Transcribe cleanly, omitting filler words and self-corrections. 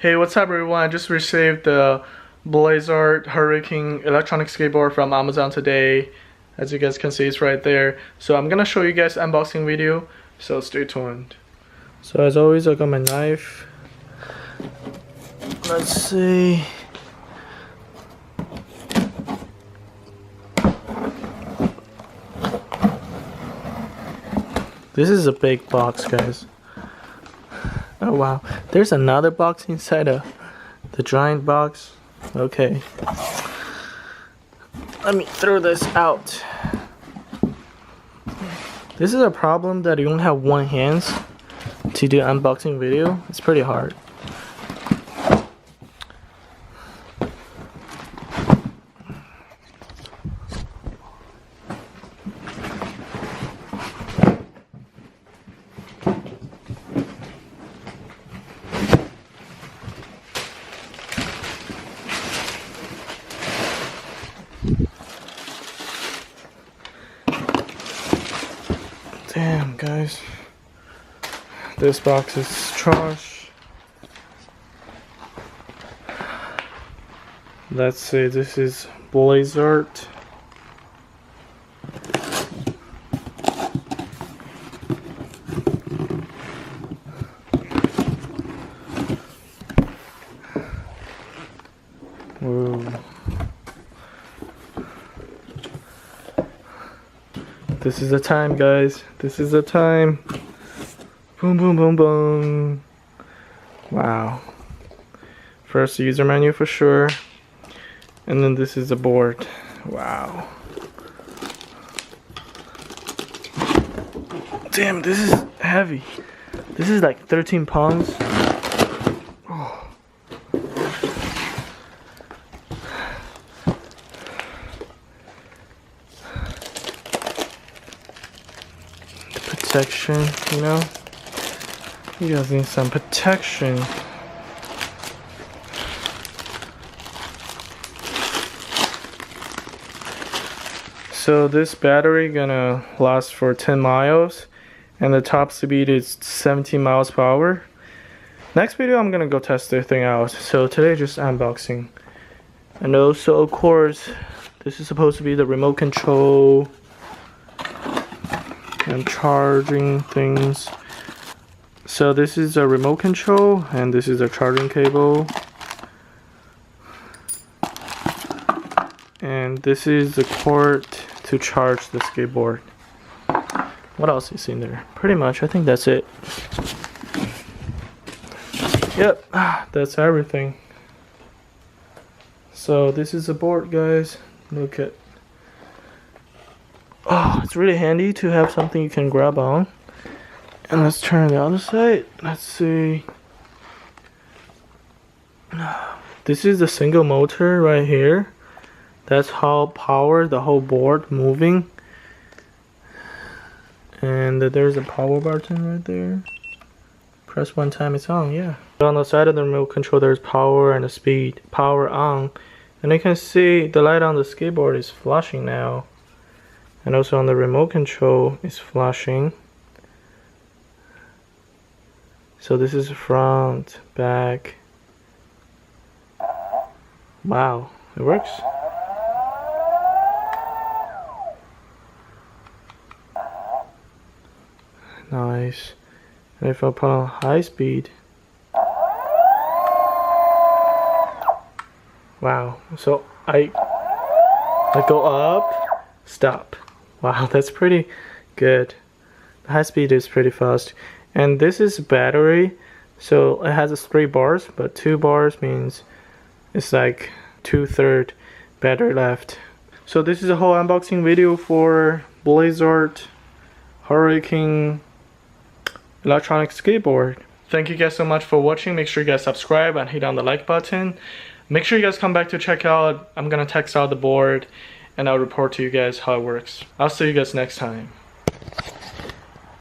Hey, what's up everyone? I just received the Blitzart Huracane electronic skateboard from Amazon today. As you guys can see, it's right there. So I'm gonna show you guys unboxing video, so stay tuned. So as always, I got my knife. Let's see. This is a big box, guys. Oh wow, there's another box inside the giant box. Okay, let me throw this out. This is a problem that you don't have one hand to do unboxing video. It's pretty hard. Damn, guys, this box is trash. Let's see, this is Blitzart. Whoa. This is the time, guys. This is the time. Boom, boom, boom, boom. Wow. First user menu for sure. And then this is the board. Wow. Damn, this is heavy. This is like 13 pounds. Oh. Protection, you know, you guys need some protection. So this battery gonna last for 10 miles and the top speed is 17 miles per hour. Next video I'm gonna go test the thing out. So today just unboxing. And also of course this is supposed to be the remote control and charging things. So this is a remote control and this is a charging cable, and this is the cord to charge the skateboard. What else is in there? Pretty much I think that's it. Yep, that's everything. So this is the board, guys. Look at, oh, it's really handy to have something you can grab on. And let's turn the other side. Let's see. This is the single motor right here. That's how power the whole board moving. And there's a power button right there. Press one time, it's on. Yeah. On the side of the remote control, there's power and the speed. Power on. And you can see the light on the skateboard is flashing now. And also on the remote control is flashing. So this is front, back. Wow, it works. Nice. And if I put on high speed. Wow, so I go up, stop. Wow, that's pretty good. The high speed is pretty fast. And this is battery, so it has 3 bars, but 2 bars means it's like 2/3 battery left. So this is a whole unboxing video for Blitzart Huracane electronic skateboard. Thank you guys so much for watching. Make sure you guys subscribe and hit on the like button. Make sure you guys come back to check out. I'm gonna text out the board and I'll report to you guys how it works. I'll see you guys next time.